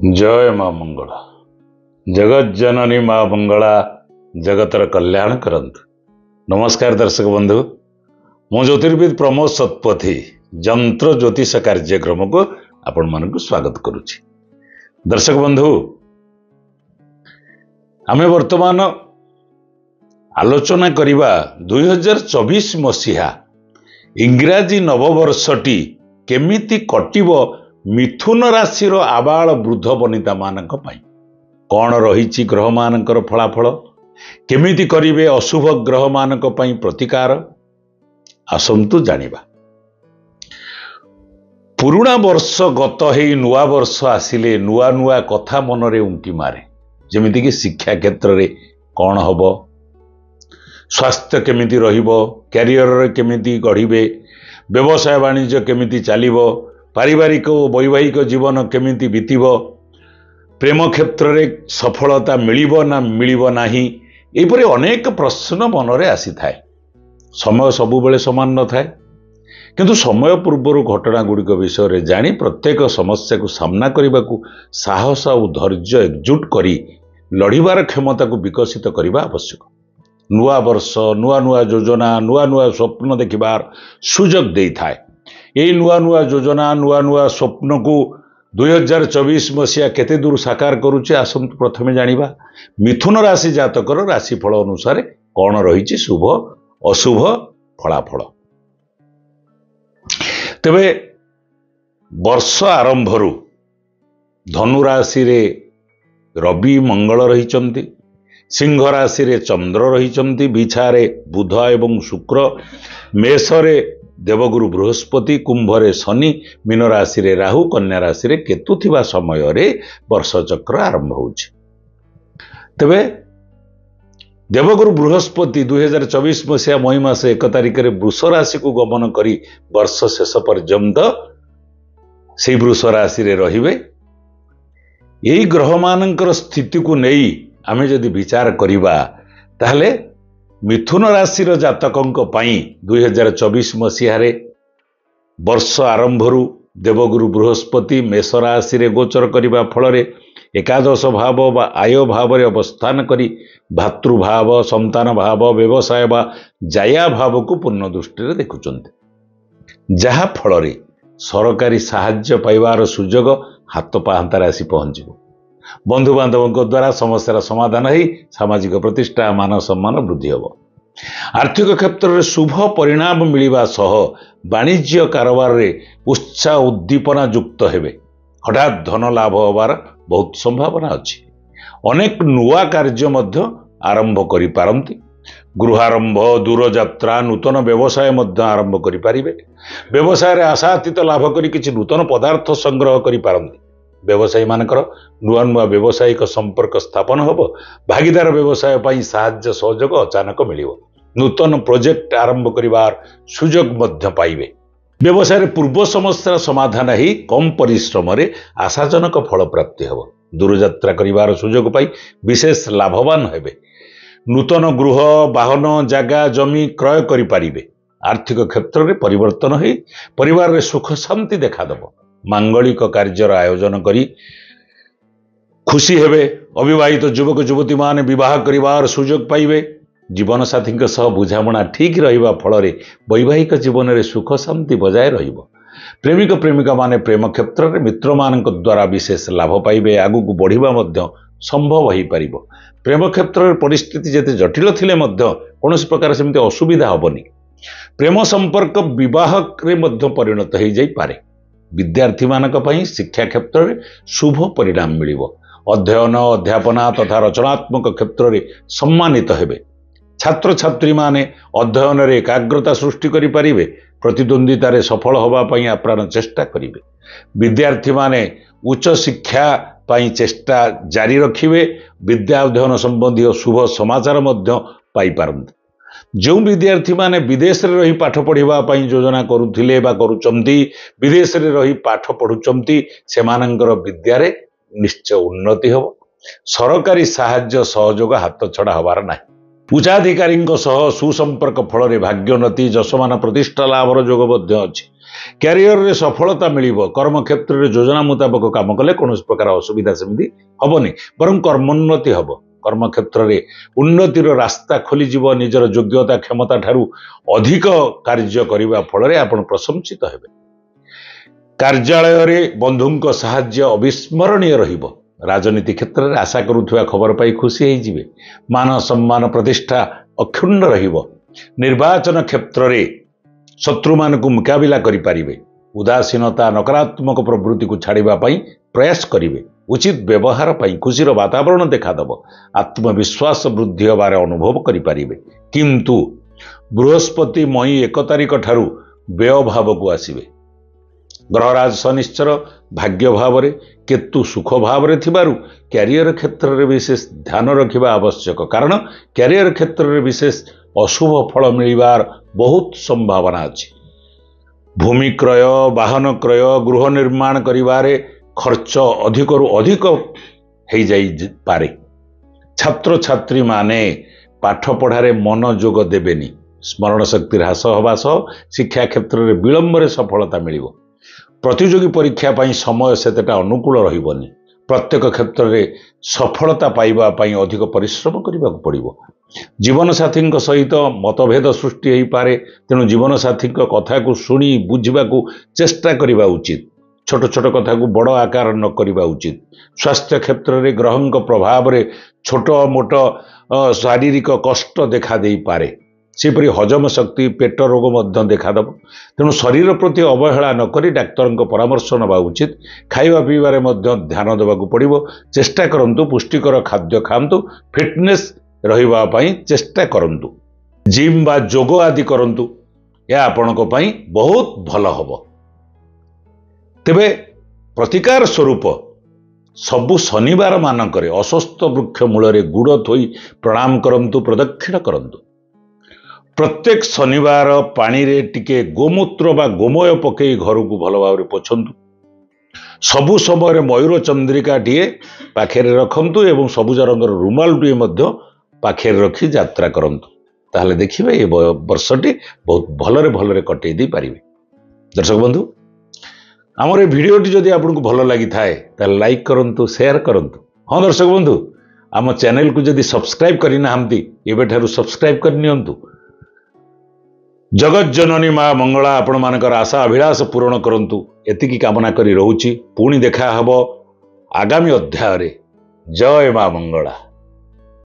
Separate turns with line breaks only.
जय माँ मंगला। जगत जननी माँ मंगला जगतर कल्याण करंतु। नमस्कार दर्शक बंधु, मु ज्योतिर्विद प्रमोद शतपथी जंत्र ज्योतिष कार्यक्रम को आपण मान स्वागत करुच्ची। दर्शक बंधु, आमे वर्तमान आलोचना करिबा 2024 मसीहा इंग्राजी नववर्षटी केमिति कटिबो मिथुन राशि आबाल वृद्ध वनिता मानक पाई कौन रही ग्रह मानकर फलाफल केमिति करिवे अशुभ ग्रह मानक पाई प्रतिकार आसंतु जानिबा। पुरुणा वर्ष गत हेई नुआ वर्ष आसिले नुआ नुआ कथा मनरे उंकी मारे, जेमिति कि शिक्षा क्षेत्र रे कौन हबो, स्वास्थ्य केमिति रहिबो, कैरियर केमिति गढ़िबे, व्यवसाय वाणिज्य केमिति चलिबो, पारिवारिक और वैवाहिक जीवन केमिति बीतिबो, प्रेम क्षेत्र रे सफलता मिलिबो ना मिलिबो नाही, एपरि अनेक प्रश्न मनरे आसी थाए। समय सबुबेले समान न थाए, किंतु समय पूर्व घटना गुड़िक विषय रे जानी प्रत्येक समस्या को सामना करने को साहस और धैर्य एकजुट करी लड़िबार क्षमता को विकसित करने आवश्यक। नुआ वर्ष नुआ नुआ योजना नुआ नुआ स्वप्न देखिबार सुजोग दे थाए। यही नुआ नुआ योजना नुआ नुआ स्वप्न को 2024 मसीहा केते दूर साकार करुचे आसंतु प्रथमे जानिबा। मिथुन राशि जातकर राशिफल अनुसार कौन रही शुभ अशुभ फलाफल। तेबे वर्ष आरंभरू धनु राशि रे रवि मंगल रही, सिंह राशि रे चंद्र रही, बिछा रे बुध एवं शुक्र, मेष रे देवगुरु बृहस्पति, कुंभ रे शनि, मीन राशि रे राहु, कन्या राशि रे केतु थिबा समय रे वर्ष चक्र आरंभ होउछि। तेबे देवगुरु बृहस्पति 2024 मसीहा मई मास 1 तारिख रे वृष राशि को गमन करी वर्ष शेष पर्यंत से वृष राशि रे रहिबे। यही ग्रह मानकर स्थिति को नहीं आमे जदि विचार करिबा ताहले मिथुन राशि जातकों पाई 2024 मसीह वर्ष आरंभरू देवगुरु बृहस्पति मेष राशि रे गोचर करिबा फल एकादश भाव बा आय भाव रे अवस्थान करी भातृभाव, संतान भाव, व्यवसाय बा जाया भाव को पूर्ण दृष्टि रे देखुचंती, जहा फल रे सरकारी साहाय्य पाइबार सुजोग हाथ पाहांतार आसी पहुंचबो। बंधु बांधवों द्वारा समस्यार समाधान ही सामाजिक प्रतिष्ठा मान सम्मान वृद्धि होब। आर्थिक क्षेत्र में शुभ परिणाम मिलवा सह वाणिज्य कारोबार रे उत्साह उद्दीपना युक्त हेबे। हठात धन लाभ होबार बहुत संभावना अच्छी। अनेक नुआ कार्य मध्य आरंभ करि पारंती। गृहारंभ, दूरयात्रा, नूतन व्यवसाय मध्य आरंभ करि पारिबे। व्यवसाय रे आशातीत लाभ करी किछि नूतन पदार्थ संग्रह करि पारंती। व्यवसायी मानकर नुआ नुआ व्यावसायिक संपर्क स्थापन होब। भागीदार व्यवसाय पाई साहाय्य सहयोग अचानक मिलिबो। नूतन प्रोजेक्ट आरंभ करिवार सुजोग मध्य पाइबे। व्यवसाय रे पूर्व समस्या समाधान ही कम परिश्रम रे आशाजनक फल प्राप्ति होब। दूरयात्रा करिवार सुजोग पाई विशेष लाभवान हेबे। नूतन गृह, वाहन, जागा, जमी क्रय करि पारिबे। आर्थिक क्षेत्र रे परिवर्तन होई परिवार रे सुख शांति देखा दब। मांगलिक कार्यर आयोजन करी खुशी हेबे। अविवाहित युवक युवती माने विवाह करिवार सुजोग पाइबे। जीवन साथी सह बुझामणा ठीक रहिबा फल रे वैवाहिक जीवन रे सुख शांति बजाय रहिबो। प्रेमिक प्रेमिका माने प्रेम क्षेत्र रे मित्र मानक द्वारा विशेष लाभ पाइबे। आगु को बढ़िबा मध्य संभव होई परिबो। प्रेम क्षेत्र रे परिस्थिति जेते जटिल थिले मध्य कोनोसी प्रकार सेमते असुविधा होबनी। प्रेम संपर्क विवाह रे मध्य परिणत होई जाई पारे। विद्यार्थी मानक पई शिक्षा क्षेत्र में शुभ परिणाम मिलिबो। अध्ययन, अध्यापना तथा रचनात्मक क्षेत्र में सम्मानित हेबे। छात्र छात्री माने अध्ययन रे एकाग्रता सृष्टि करि परिबे। प्रतिद्वंदिता रे सफल होबा पई आप्राण चेष्टा करिवे। विद्यार्थी माने उच्च शिक्षा पई चेष्टा जारी रखिवे। विद्या अध्ययन संबंधी शुभ समाचार मध्य पाई पारंत। जो विद्यार्थी माने विदेश रे रही पाठ पढ़िबा पई योजना करुथिले बा करूचंती, विदेश रे रही पाठ पढुचंती, सेमानंकर विद्या रे निश्चय उन्नति होबो। सरकारी साहाय्य सहयोग हाथ छड़ा होबार नाही। उच्चाधिकारी सुसंपर्क फल भाग्योन्नति जशमान प्रतिष्ठा लाभर जोग अच्छी क्यारियर रे सफलता मिलिबो कर्म क्षेत्र रे योजना मुताबक काम कले कौन प्रकार असुविधा सेमती हबनी बरं कर्मोन्नति हब कर्म क्षेत्र रे उन्नतिर रास्ता खोली जीव निजर योग्यता क्षमता ठारू अधिक कार्य करने फल आपण प्रशंसित हेबे कार्यालय रे बंधुंक साहाय्य अविस्मरणीय रहिबो राजनीति क्षेत्र में आशा करुवा खबर पाई खुशी हो जिवे मान सम्मान प्रतिष्ठा अक्षुण्ण रहिबो निर्वाचन क्षेत्र में शत्रु मान को मुकाबिला करिपारिबे उदासीनता नकारात्मक प्रवृत्ति को छाड़िबा पई प्रयास करिवे उचित व्यवहार पई खुशीर वातावरण देखादब आत्मविश्वास वृद्धि होबार अनुभव करिपारिबे किंतु बृहस्पति मई 1 तारिख ठारू व्यय भाव को आसिबे ग्रहराज शनिश्चर भाग्य भाव रे केतु सुख भाव रे थिबारु कैरियर क्षेत्र रे विशेष ध्यान रखिबा आवश्यक कारण कैरियर क्षेत्र रे विशेष अशुभ फल मिलिबार बहुत संभावना अछि भूमि क्रय वाहन क्रय गृह निर्माण करिबारे खर्च अधिकरु अधिक हो जाई पारे छात्र छात्री माने पाठ पढ़ारे मनोयोग देबेनी स्मरण शक्ति ह्रास होबा सह शिक्षा क्षेत्र रे विलंब रे सफलता मिलिबो प्रतियोगी परीक्षा पाई समय सेतेटा अनुकूल रहिबनी प्रत्येक क्षेत्र में सफलता पाइबा पाई अधिक परिश्रम करने पड़ो जीवन साथी सहित मतभेद सृष्टि हो पारे तेणु जीवन साथी कथा को शुणी बुझा चेष्टा करने उचित छोट छोट कथा को बड़ आकार न करने उचित स्वास्थ्य क्षेत्र में ग्रहों प्रभाव में छोट मोट शारीरिक कष्ट देखा दे पारे सेपरी हजम शक्ति पेट रोग देखादब तेणु शरीर प्रति अवहेला नक डाक्तर परामर्श नवा उचित खाइबा पीबारे ध्यान देवाक पड़ो चेष्टा करंतु पुष्टिकर खाद्य खातु फिटनेस रहिबा पई चेष्टा करंतु जिम बा जोग आदि करंतु या आपणक पई बहुत भल हबो तेबे प्रतिकार स्वरूप सबु शनिवार मानकरे अस्वस्थ वृक्ष मूल गुड़ थोई प्रणाम करंतु प्रदक्षिण करंतु प्रत्येक शनिवार पानी रे टिके गोमूत्र बा गोमय पकई घर को भल भाव पोछंतु सबु समय मयूर चंद्रिका टीए पाखे रखंतु एवं सबुज रंगर रुमाल टीए मध्य पाखे रखी यात्रा करंतु ताहले देखिबे ए वर्षटी बहुत भलरे कटै दी पारिबे। दर्शक बंधु आमर ए भिडियोटी जदि आपको भल लगी थाए ताहले लाइक करंतु शेयर करंतु। हाँ दर्शक बंधु आम चैनल को जदि सब्सक्राइब करना एबे ठारू सब्सक्राइब करनियंतु। जगत जननी माँ मंगला आपण मानकर आशा अभिलाष पूरण करंतु एतिकी कामना करी रहूची। पुणी देखा हबो आगामी अध्याय रे। जय माँ मंगला।